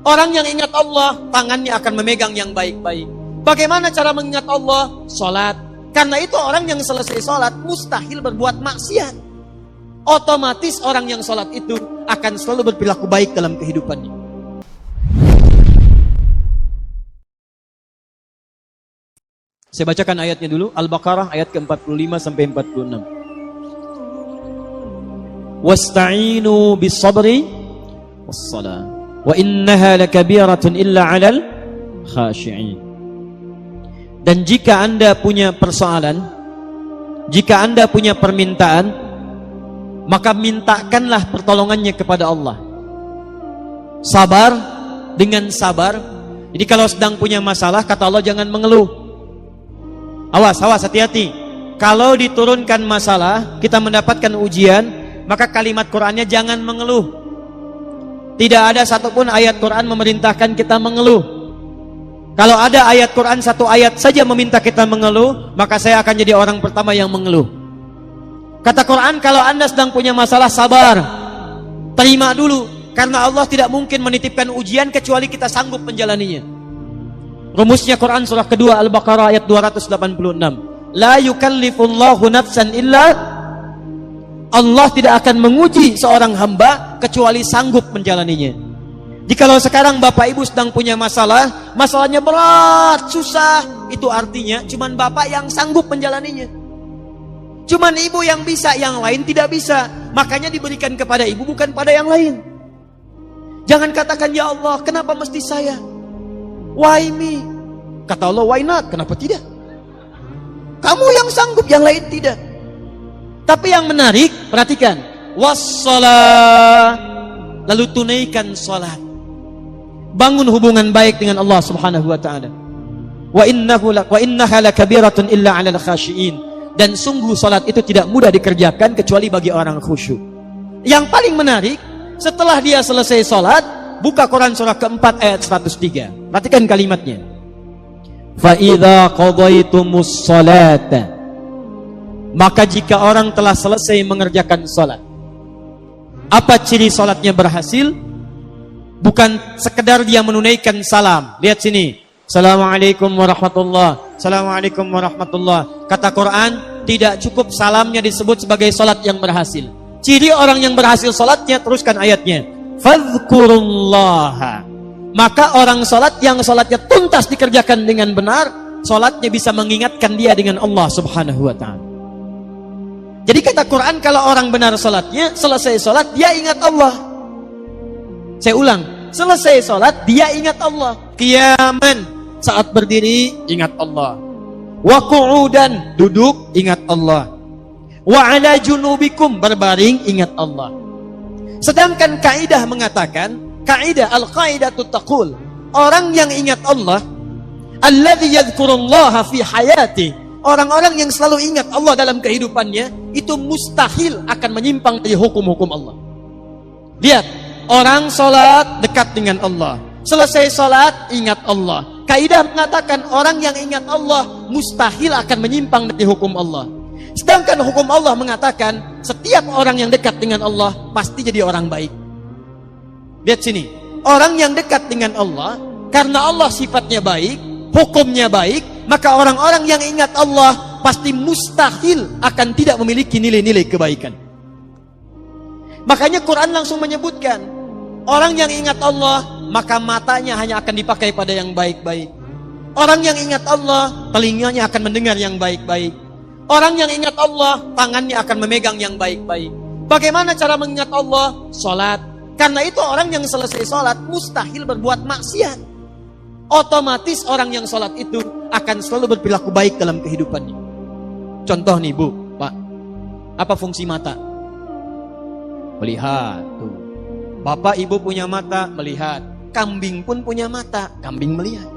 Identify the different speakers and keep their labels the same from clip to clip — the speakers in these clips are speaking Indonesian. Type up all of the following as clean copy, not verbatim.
Speaker 1: Orang yang ingat Allah, tangannya akan memegang yang baik-baik. Bagaimana cara mengingat Allah? Salat. Karena itu orang yang selesai salat mustahil berbuat maksiat. Otomatis orang yang salat itu akan selalu berperilaku baik dalam kehidupannya. Saya bacakan ayatnya dulu, Al-Baqarah ayat ke-45 sampai 46. Wasta'inu bis-sabri was-salah wa innaha lakabiratun illa 'alal khashi'in. Dan jika Anda punya persoalan, jika Anda punya permintaan, maka mintakanlah pertolongannya kepada Allah. Sabar dengan sabar. Jadi kalau sedang punya masalah, kata Allah, jangan mengeluh. Awas, hati-hati. Kalau diturunkan masalah, kita mendapatkan ujian, maka kalimat Qur'annya jangan mengeluh. Tidak ada satupun ayat Qur'an memerintahkan kita mengeluh. Kalau ada ayat Qur'an satu ayat saja meminta kita mengeluh, maka saya akan jadi orang pertama yang mengeluh. Kata Qur'an, kalau Anda sedang punya masalah, sabar. Terima dulu, karena Allah tidak mungkin menitipkan ujian kecuali kita sanggup menjalaninya. Rumusnya Quran surah kedua Al-Baqarah ayat 286. La yukallifullahu nafsan illa, Allah tidak akan menguji seorang hamba kecuali sanggup menjalaninya. Jikalau sekarang Bapak Ibu sedang punya masalah, masalahnya berat, susah, itu artinya cuman Bapak yang sanggup menjalaninya. Cuman Ibu yang bisa, yang lain tidak bisa. Makanya diberikan kepada Ibu, bukan pada yang lain. Jangan katakan, ya Allah, kenapa mesti saya? Why me? Kata Allah, why not? Kenapa tidak? Kamu yang sanggup, yang lain tidak. Tapi yang menarik, perhatikan, wassalah, lalu tunaikan salat. Bangun hubungan baik dengan Allah Subhanahu wa taala. Wa innaha lakabiratun illa 'alal khashiin. Dan sungguh salat itu tidak mudah dikerjakan kecuali bagi orang khusyuk. Yang paling menarik, setelah dia selesai salat, buka Quran surah keempat ayat 103. Perhatikan kalimatnya. Fa idza qadaytumus salata, maka jika orang telah selesai mengerjakan salat. Apa ciri salatnya berhasil? Bukan sekedar dia menunaikan salam. Lihat sini. Assalamualaikum warahmatullah. Assalamualaikum warahmatullah. Kata Quran, tidak cukup salamnya disebut sebagai salat yang berhasil. Ciri orang yang berhasil salatnya, teruskan ayatnya. Fadhkurullaha, maka orang salat yang salatnya tuntas dikerjakan dengan benar, salatnya bisa mengingatkan dia dengan Allah Subhanahu wa taala. Jadi kata Quran, kalau orang benar salatnya, selesai salat dia ingat Allah. Saya ulang, selesai salat dia ingat Allah. Qiyaman, saat berdiri ingat Allah. Wa qu'udan, duduk ingat Allah. Wa ala junubikum, berbaring ingat Allah. Sedangkan kaidah mengatakan, kaidah al-qaidatu taqul, orang yang ingat Allah, alladzi yadhkurullaha fi hayati, orang-orang yang selalu ingat Allah dalam kehidupannya, itu mustahil akan menyimpang dari hukum-hukum Allah. Lihat, orang salat dekat dengan Allah, selesai salat ingat Allah. Kaidah mengatakan orang yang ingat Allah mustahil akan menyimpang dari hukum Allah. Sedangkan hukum Allah mengatakan setiap orang yang dekat dengan Allah pasti jadi orang baik. Lihat sini, orang yang dekat dengan Allah, karena Allah sifatnya baik, hukumnya baik, maka orang-orang yang ingat Allah pasti mustahil akan tidak memiliki nilai-nilai kebaikan. Makanya Quran langsung menyebutkan, orang yang ingat Allah, maka matanya hanya akan dipakai pada yang baik-baik. Orang yang ingat Allah, telinganya akan mendengar yang baik-baik. Orang yang ingat Allah, tangannya akan memegang yang baik-baik. Bagaimana cara mengingat Allah? Salat. Karena itu orang yang selesai salat mustahil berbuat maksiat. Otomatis orang yang salat itu akan selalu berperilaku baik dalam kehidupannya. Contoh nih Bu, Pak, apa fungsi mata? Melihat. Tuh. Bapak Ibu punya mata, melihat. Kambing pun punya mata, kambing melihat.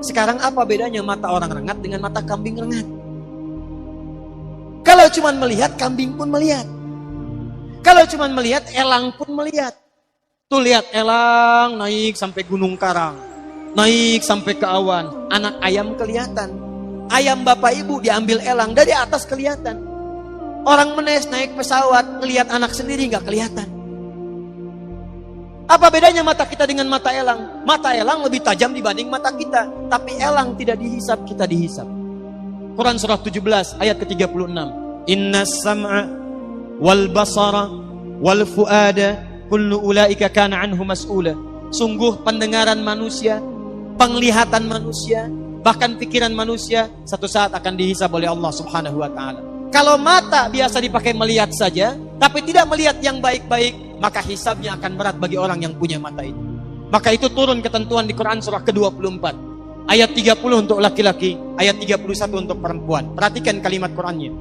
Speaker 1: Sekarang apa bedanya mata orang rengat dengan mata kambing rengat? Kalau cuma melihat, kambing pun melihat. Kalau cuma melihat, elang pun melihat. Tuh lihat, elang naik sampai Gunung Karang, naik sampai ke awan. Anak ayam kelihatan. Ayam Bapak Ibu diambil elang, dari atas kelihatan. Orang menes naik pesawat, ngelihat anak sendiri nggak kelihatan. Apa bedanya mata kita dengan mata elang? Mata elang lebih tajam dibanding mata kita. Tapi elang tidak dihisap, kita dihisap. Quran surah 17 ayat ke-36. Inna sam'a wal basara wal fuada kullu ulaika kana anhu mas'ula. Sungguh pendengaran manusia, penglihatan manusia, bahkan pikiran manusia satu saat akan dihisap oleh Allah Subhanahu wa taala. Kalau mata biasa dipakai melihat saja, tapi tidak melihat yang baik-baik, maka hisabnya akan berat bagi orang yang punya mata itu. Maka itu turun ketentuan di Quran surah ke-24. Ayat 30 untuk laki-laki, ayat 31 untuk perempuan. Perhatikan kalimat Qurannya.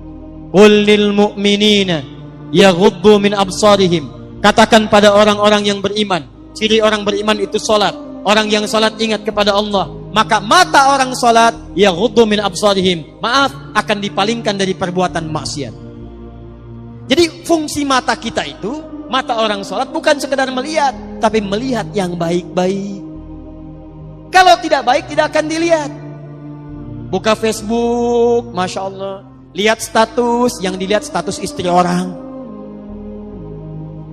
Speaker 1: Qul lil mu'minina yaghuddu min absarihim. Katakan pada orang-orang yang beriman, ciri orang beriman itu salat. Orang yang salat ingat kepada Allah, maka mata orang salat yaghuddu min absarihim. Maaf, akan dipalingkan dari perbuatan maksiat. Jadi fungsi mata kita itu, mata orang salat bukan sekedar melihat, tapi melihat yang baik-baik. Kalau tidak baik tidak akan dilihat. Buka Facebook, Masya Allah, lihat status, yang dilihat status istri orang.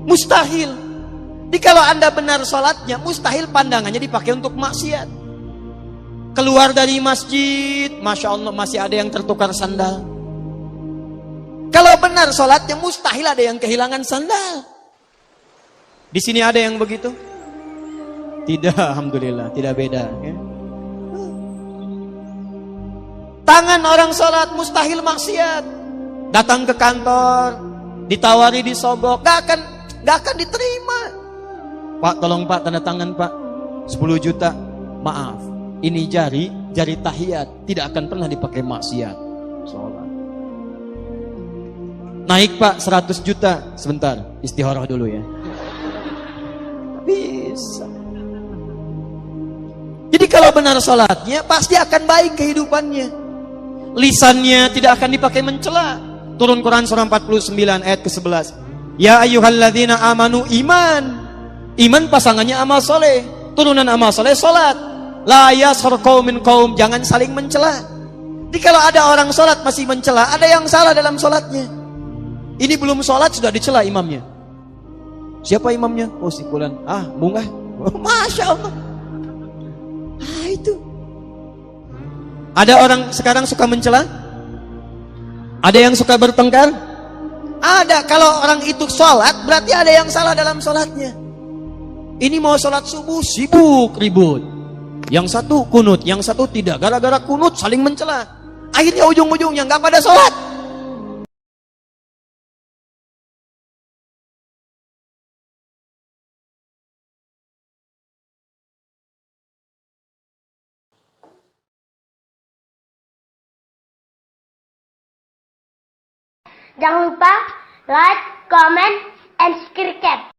Speaker 1: Mustahil. Jadi kalau anda benar sholatnya, mustahil pandangannya dipakai untuk maksiat. Keluar dari masjid, Masya Allah masih ada yang tertukar sandal. Kalau benar sholatnya, mustahil ada yang kehilangan sandal. Di sini ada yang begitu? Tidak, Alhamdulillah, tidak beda. Ya. Tangan orang sholat, mustahil maksiat. Datang ke kantor, ditawari disogok, gak akan diterima. Pak, tolong Pak, tanda tangan Pak, 10 juta. Maaf, ini jari tahiyat, tidak akan pernah dipakai maksiat. Sholat. Naik Pak, 100 juta. Sebentar, istikharah dulu ya. Bisa. Jadi kalau benar sholatnya, pasti akan baik kehidupannya. Lisannya tidak akan dipakai mencela. Turun Quran surah 49 ayat ke-11. Ya ayyuhalladzina amanu iman. Iman pasangannya amal soleh, turunan amal soleh solat. La yaskhar qaumin qaum, jangan saling mencela. Jadi kalau ada orang solat masih mencela, ada yang salah dalam solatnya. Ini belum solat sudah dicela imamnya. Siapa imamnya? Oh si fulan. Ah, bunga. Oh, Masya Allah. Ah itu. Ada orang sekarang suka mencela? Ada yang suka bertengkar? Ada. Kalau orang itu solat, berarti ada yang salah dalam solatnya. Ini mau sholat subuh, sibuk, ribut. Yang satu kunut, yang satu tidak. Gara-gara kunut saling mencela. Akhirnya ujung-ujungnya nggak pada sholat.
Speaker 2: Jangan lupa like, comment, and subscribe.